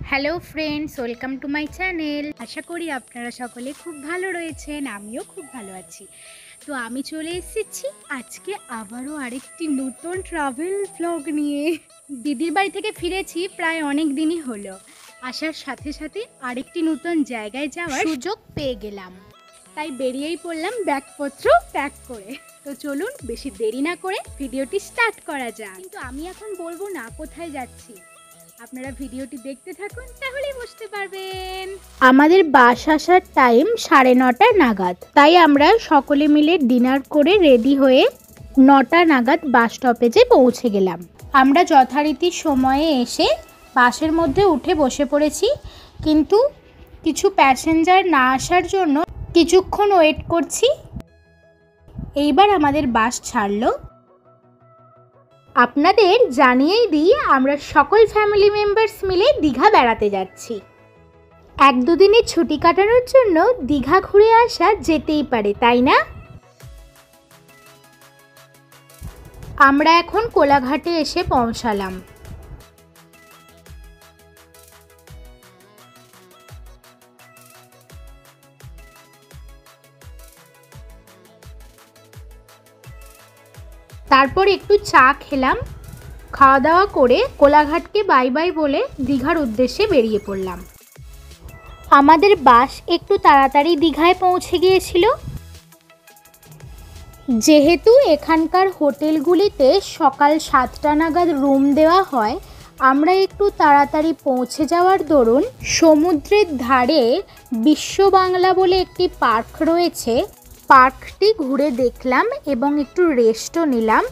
Hello friends, welcome to my channel. আশা করি আপনারা সকলে খুব ভালো রয়েছেন, আমিও খুব ভালো আছি। তো আমি চলে এসেছি আজকে আবারও আরেকটি নতুন ট্রাভেল ব্লগ নিয়ে। দিদির বাড়ি থেকে ফিরেছি প্রায় অনেক দিনই হলো। আসার সাথে সাথে আরেকটি নতুন জায়গায় যাওয়ার সুযোগ পেয়ে গেলাম, তাই বেরিয়েই পড়লাম ব্যাগপত্র প্যাক করে। তো চলুন বেশি দেরি না করে ভিডিওটি স্টার্ট করা যাক। কিন্তু আমি এখন বলবো না কোথায় যাচ্ছি, আপনারা ভিডিওটি দেখতে থাকুন, তাহলেই বুঝতে পারবেন। আমাদের বাস আসার টাইম 9:30 নাগাদ, তাই আমরা সকলে মিলে ডিনার করে রেডি হয়ে 9টা নাগাদ বাস স্টপেজে পৌঁছে গেলাম। আমরা যথারীতি সময়ে এসে বাসের মধ্যে উঠে বসে পড়েছি, কিন্তু কিছু প্যাসেঞ্জার না আসার জন্য কিছুক্ষণ ওয়েট করছি। এইবার আমাদের বাস ছাড়লো। আপনাদের জানিয়েই দিই, আমরা সকল ফ্যামিলি মেম্বার্স মিলে দীঘা বেড়াতে যাচ্ছি। 1-2 দিনের ছুটি কাটানোর জন্য দীঘা ঘুরে আসা যেতেই পারে, তাই না? আমরা এখন কোলাঘাটে এসে পৌঁছালাম। তারপর একটু চা খেলাম, খাওয়া দাওয়া করে কোলাঘাটকে বাই বাই বলে দীঘার উদ্দেশ্যে বেরিয়ে পড়লাম। আমাদের বাস একটু তাড়াতাড়ি দীঘায় পৌঁছে গিয়েছিল। যেহেতু এখানকার হোটেলগুলিতে সকাল 7টা নাগাদ রুম দেওয়া হয়, আমরা একটু তাড়াতাড়ি পৌঁছে যাওয়ার দরুন সমুদ্রের ধারে বিশ্ব বাংলা বলে একটি পার্ক রয়েছে, পার্কটি ঘুরে দেখলাম এবং একটু রেস্টও নিলাম।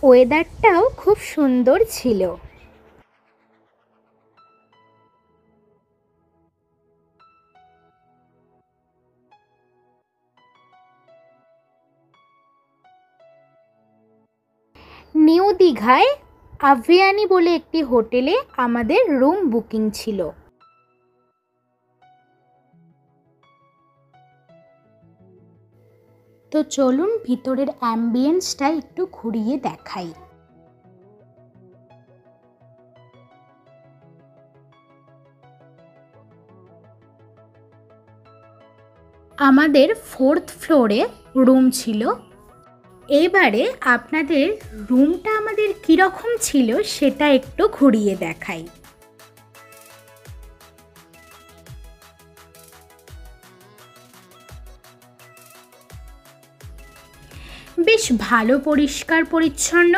ওয়েদারটাও খুব সুন্দর ছিল। নিউ দীঘায় আভিয়ানি বলে একটি হোটেলে আমাদের রুম বুকিং ছিল। তো চলুন ভিতরের অ্যাম্বিয়েন্সটা একটু ঘুরিয়ে দেখাই। আমাদের 4th ফ্লোরে রুম ছিল। এবারে আপনাদের রুমটা আমাদের কীরকম ছিল সেটা একটু ঘুরিয়ে দেখাই। বেশ ভালো পরিষ্কার পরিচ্ছন্ন,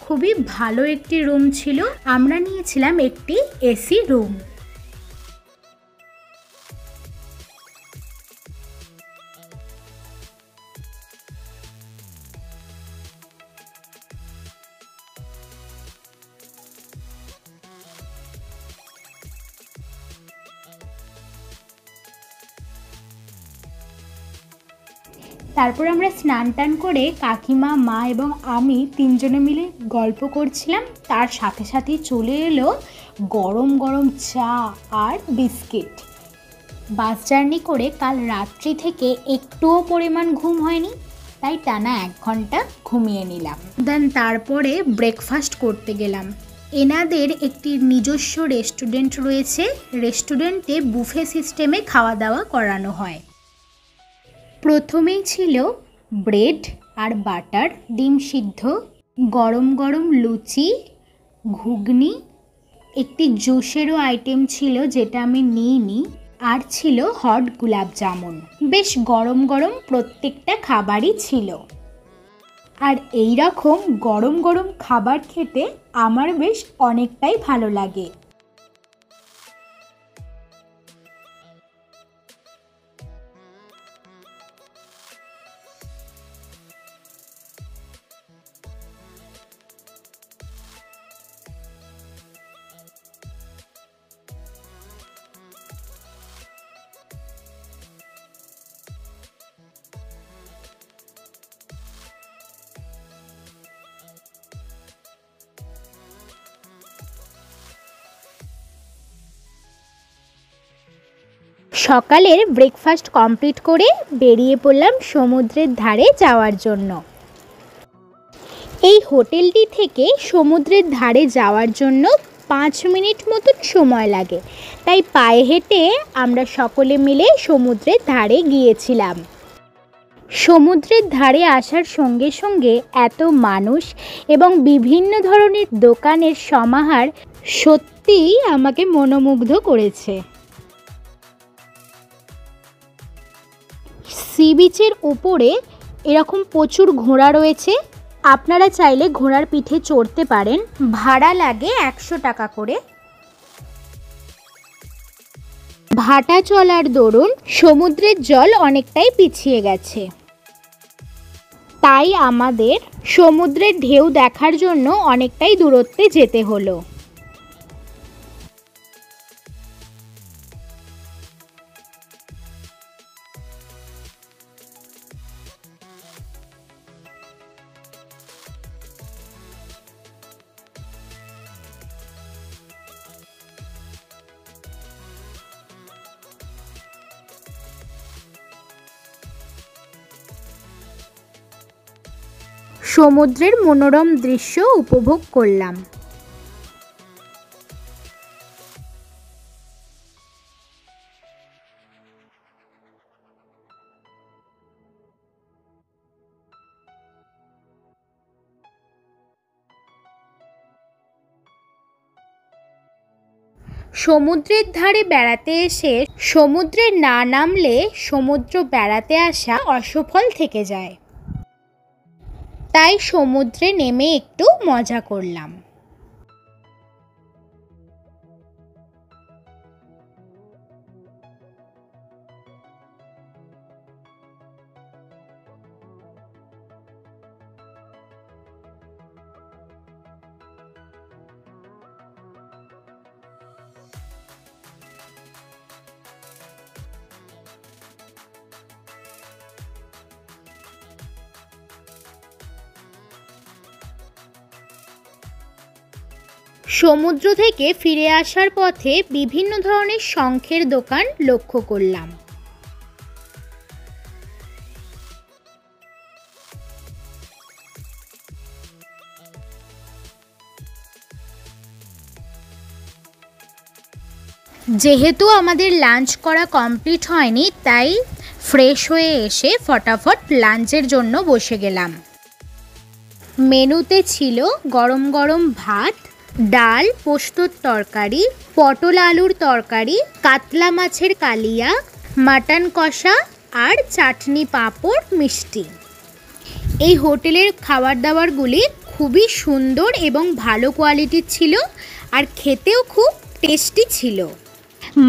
খুবই ভালো একটি রুম ছিল। আমরা নিয়েছিলাম একটি এসি রুম। তারপর আমরা স্নান টান করে কাকিমা, মা এবং আমি 3জনে মিলে গল্প করছিলাম। তার সাথে সাথেই চলে এলো গরম গরম চা আর বিস্কিট। বাস জার্নি করে কাল রাত্রি থেকে একটুও পরিমাণ ঘুম হয়নি, তাই টানা 1 ঘন্টা ঘুমিয়ে নিলাম। দেন তারপরে ব্রেকফাস্ট করতে গেলাম। এনাদের একটি নিজস্ব রেস্টুরেন্ট রয়েছে, রেস্টুরেন্টে বুফে সিস্টেমে খাওয়া দাওয়া করানো হয়। প্রথমেই ছিল ব্রেড আর বাটার, ডিম সিদ্ধ, গরম গরম লুচি, ঘুগনি, একটি জুসেরও আইটেম ছিল যেটা আমি নিইনি, আর ছিল হট গোলাপ জামুন। বেশ গরম গরম প্রত্যেকটা খাবারই ছিল। আর এই রকম গরম গরম খাবার খেতে আমার বেশ অনেকটাই ভালো লাগে। সকালের ব্রেকফাস্ট কমপ্লিট করে বেরিয়ে পড়লাম সমুদ্রের ধারে যাওয়ার জন্য। এই হোটেলটি থেকে সমুদ্রের ধারে যাওয়ার জন্য 5 মিনিট মতন সময় লাগে, তাই পায়ে হেঁটে আমরা সকলে মিলে সমুদ্রের ধারে গিয়েছিলাম। সমুদ্রের ধারে আসার সঙ্গে সঙ্গে এত মানুষ এবং বিভিন্ন ধরনের দোকানের সমাহার সত্যিই আমাকে মনোমুগ্ধ করেছে। সি বিচের উপরে এরকম প্রচুর ঘোড়া রয়েছে, আপনারা চাইলে ঘোড়ার পিঠে চড়তে পারেন। ভাড়া লাগে 100 টাকা করে। ভাটা চলার দরুন সমুদ্রের জল অনেকটাই পিছিয়ে গেছে, তাই আমাদের সমুদ্রের ঢেউ দেখার জন্য অনেকটাই দূরত্বে যেতে হলো। সমুদ্রের মনোরম দৃশ্য উপভোগ করলাম। সমুদ্রের ধারে বেড়াতে এসে সমুদ্রে না নামলে সমুদ্র বেড়াতে আসা অসফল থেকে যায়, তাই সমুদ্রে নেমে একটু মজা করলাম। সমুদ্র থেকে ফিরে আসার পথে বিভিন্ন ধরনের শঙ্খের দোকান লক্ষ্য করলাম। যেহেতু আমাদের লাঞ্চ করা কমপ্লিট হয়নি, তাই ফ্রেশ হয়ে এসে ফটাফট লাঞ্চের জন্য বসে গেলাম। মেনুতে ছিল গরম গরম ভাত, ডাল, পোস্তর তরকারি, পটল আলুর তরকারি, কাতলা মাছের কালিয়া, মাটন কষা আর চাটনি, পাঁপড়, মিষ্টি। এই হোটেলের খাবার দাবারগুলি খুবই সুন্দর এবং ভালো কোয়ালিটির ছিল আর খেতেও খুব টেস্টি ছিল।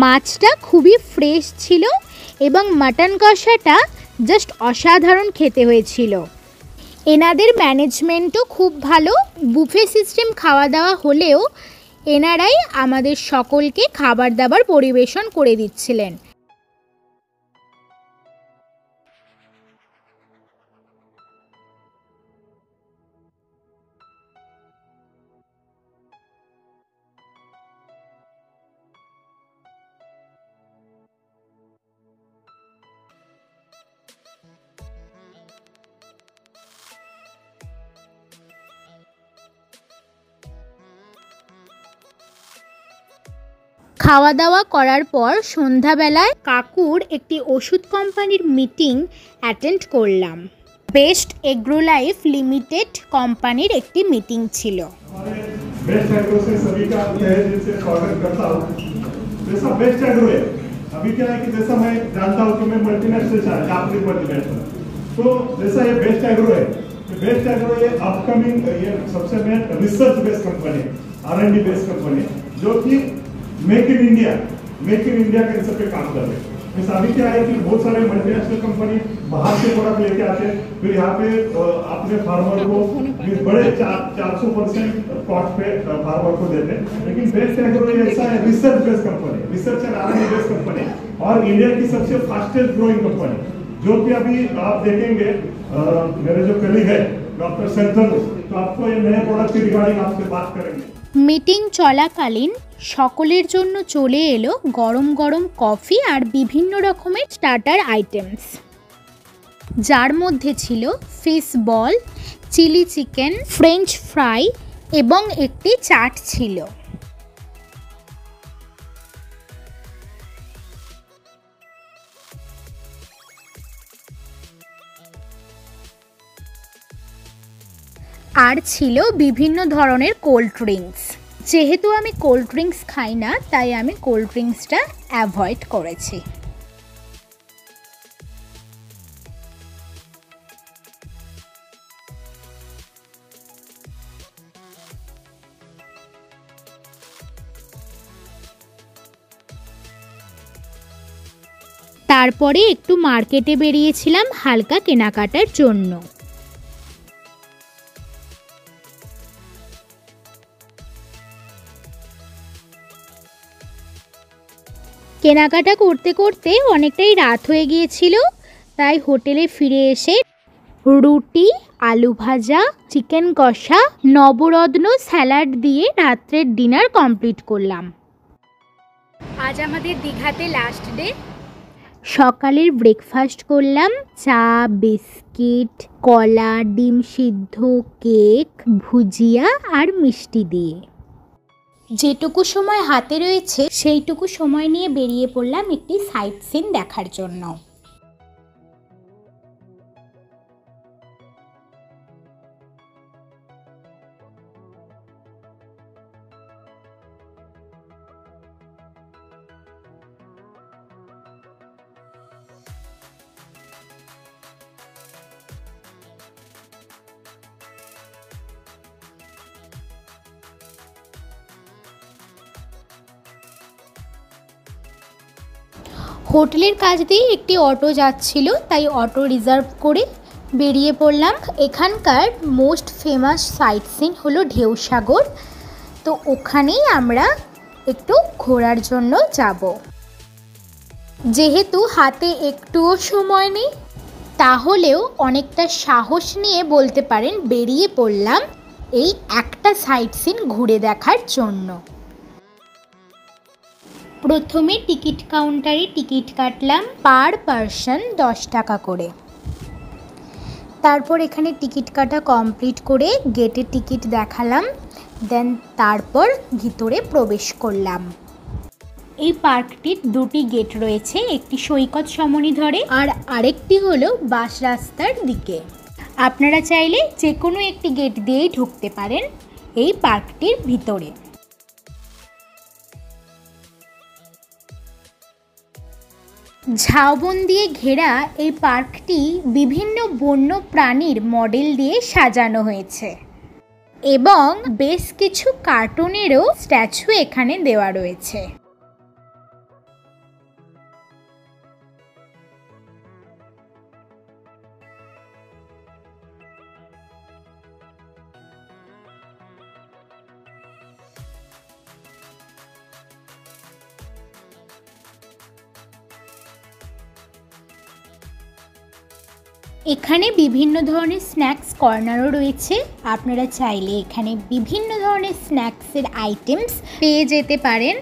মাছটা খুবই ফ্রেশ ছিল এবং মাটন কষাটা জাস্ট অসাধারণ খেতে হয়েছিল। এনাদের ম্যানেজমেন্টও খুব ভালো। বুফে সিস্টেম খাওয়া দাওয়া হলেও এনারাই আমাদের সকলকে খাবার দাবার পরিবেশন করে দিচ্ছিলেন। খাওয়া দাওয়া করার পর সন্ধ্যাবেলায় কাকুর একটি ওষুধ কোম্পানির মিটিং অ্যাটেন্ড করলাম। বেস্ট এগ্রো লাইফ লিমিটেড কোম্পানির একটি মিটিং ছিল। बेस्ट एग्रो से सभी का तहे दिल से स्वागत करता हूँ। जैसा बेस्ट एग्रो है, अभी क्या है कि जैसा मैं जानता हूँ कि मैं मल्टीनेशनल जापानीज मल्टीनेशनल, तो जैसा ये बेस्ट एग्रो है, बेस्ट एग्रो ये अपकमिंग ये सबसे मेन रिसर्च बेस्ड कंपनी है, R&D बेस्ड कंपनी, जो कि मेक इन इंडिया के सब पे काम कर रहे हैं। अभी क्या है कि बहुत सारे मल्टीनेशनल कंपनी बाहर से प्रोडक्ट लेके आते हैं, फिर यहाँ पे अपने फार्मर को बड़े 400% कॉस्ट पे फार्मर को देते हैं। लेकिन बेस्ट एग्रो ऐसा है research based company, research and R&D based company और इंडिया की सबसे फास्टेस्ट ग्रोइंग कंपनी, जो कि अभी आप देखेंगे मेरे जो कलीग है डॉक्टर सेंथल, तो आपको ये नए प्रोडक्ट की रिगार्डिंग आपसे बात करेंगे। মিটিং চলাকালীন সকলের জন্য চলে এলো গরম গরম কফি আর বিভিন্ন রকমের স্টার্টার আইটেমস, যার মধ্যে ছিল fish ball, chilli chicken, French fry এবং একটি চাট ছিল। আর ছিল বিভিন্ন ধরনের কোল্ড ড্রিঙ্কস। যেহেতু আমি কোল্ড ড্রিঙ্কস খাই না, তাই আমি কোল্ড ড্রিঙ্কসটা অ্যাভয়েড করেছি। তারপরে একটু মার্কেটে বেরিয়েছিলাম হালকা কেনাকাটার জন্য। কেনাকাটা করতে করতে অনেকটাই রাত হয়ে গিয়েছিল, তাই হোটেলে ফিরে এসে রুটি, আলু ভাজা, চিকেন কষা, নবরত্ন স্যালাড দিয়ে রাত্রের ডিনার কমপ্লিট করলাম। আজ আমাদের দীঘাতে লাস্ট ডে। সকালের ব্রেকফাস্ট করলাম চা, বিস্কিট, কলা, ডিম সিদ্ধ, কেক, ভুজিয়া আর মিষ্টি দিয়ে। যেটুকু সময় হাতে রয়েছে সেইটুকু সময় নিয়ে বেরিয়ে পড়লাম একটি সাইট সিন দেখার জন্য। হোটেলের কাছ দিয়ে একটি অটো যাচ্ছিল, তাই অটো রিজার্ভ করে বেরিয়ে পড়লাম। এখানকার মোস্ট ফেমাস সাইট সিন হলো ঢেউসাগর, তো ওখানেই আমরা একটু ঘোরার জন্য যাব। যেহেতু হাতে একটুও সময় নেই, তাহলেও অনেকটা সাহস নিয়ে বলতে পারেন বেরিয়ে পড়লাম এই একটা সাইট সিন ঘুরে দেখার জন্য। প্রথমে টিকিট কাউন্টারে টিকিট কাটলাম, পার পারসন 10 টাকা করে। তারপর এখানে টিকিট কাটা কমপ্লিট করে গেটে টিকিট দেখালাম, দেন তারপর ভিতরে প্রবেশ করলাম। এই পার্কটির দুটি গেট রয়েছে, একটি সৈকত সমনি ধরে আর আরেকটি হলো বাস রাস্তার দিকে। আপনারা চাইলে যে কোনো একটি গেট দিয়েই ঢুকতে পারেন এই পার্কটির ভিতরে। ঝাউবন দিয়ে ঘেরা এই পার্কটি বিভিন্ন বন্য প্রাণীর মডেল দিয়ে সাজানো হয়েছে এবং বেশ কিছু কার্টুনেরও স্ট্যাচু এখানে দেওয়া রয়েছে। এখানে বিভিন্ন ধরনের স্ন্যাক্স কর্নারও রয়েছে, আপনারা চাইলে এখানে বিভিন্ন ধরনের স্ন্যাক্সের আইটেমস পেয়ে যেতে পারেন।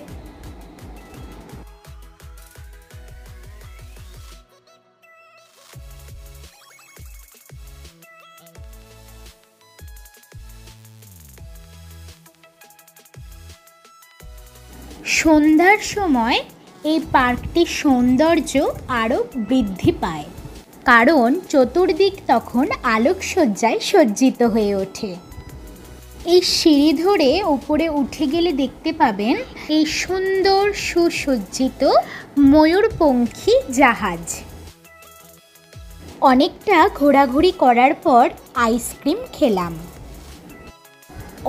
সন্ধ্যার সময় এই পার্কটির সৌন্দর্য আরও বৃদ্ধি পায়, কারণ চতুর্দিক তখন আলোকসজ্জায় সজ্জিত হয়ে ওঠে। এই সিঁড়ি ধরে উপরে উঠে গেলে দেখতে পাবেন এই সুন্দর সুসজ্জিত ময়ূরপঙ্খী জাহাজ। অনেকটা ঘোরাঘুরি করার পর আইসক্রিম খেলাম।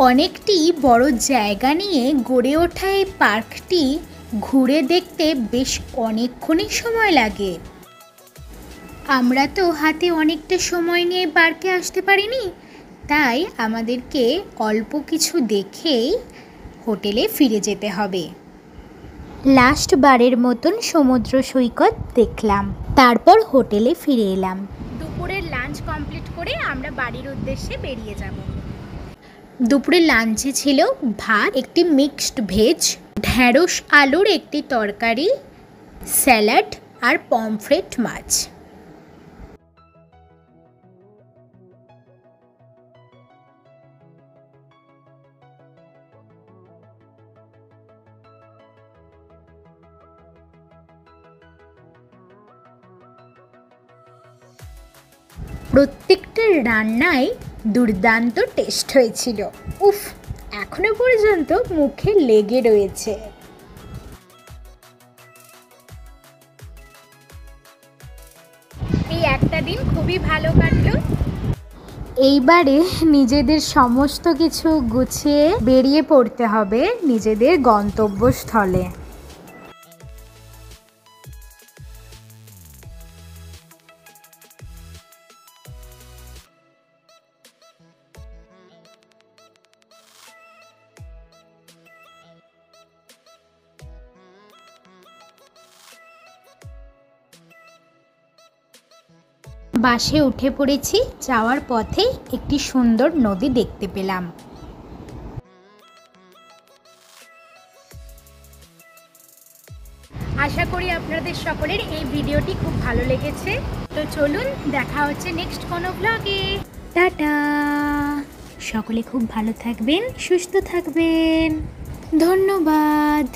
অনেকটি বড় জায়গা নিয়ে গড়ে ওঠা এই পার্কটি ঘুরে দেখতে বেশ অনেকক্ষণই সময় লাগে। আমরা তো হাতে অনেকটা সময় নিয়ে পার্কে আসতে পারিনি, তাই আমাদেরকে অল্প কিছু দেখেই হোটেলে ফিরে যেতে হবে। লাস্ট বারের মতন সমুদ্র সৈকত দেখলাম, তারপর হোটেলে ফিরে এলাম। দুপুরের লাঞ্চ কমপ্লিট করে আমরা বাড়ির উদ্দেশ্যে বেরিয়ে যাব। দুপুরে লাঞ্চে ছিল ভাত, একটি মিক্সড ভেজ, ঢ্যাঁড়স আলুর একটি তরকারি, স্যালাড আর পমফ্রেট মাছ। প্রত্যেকটা রান্নাই দুর্দান্ত টেস্ট হয়েছিল। উফ, এখনো পর্যন্ত মুখে লেগে রয়েছে। এই একটা দিন খুবই ভালো কাটলো। এইবারে নিজেদের সমস্ত কিছু গুছিয়ে বেরিয়ে পড়তে হবে নিজেদের গন্তব্যস্থলে। বাসে উঠে পড়েছি। যাওয়ার পথে একটি সুন্দর নদী দেখতে পেলাম। আশা করি আপনাদের সকলের এই ভিডিওটি খুব ভালো লেগেছে। তো চলুন, দেখা হচ্ছে নেক্সট কোনো ব্লগে। টাটা। সকলে খুব ভালো থাকবেন, সুস্থ থাকবেন। ধন্যবাদ।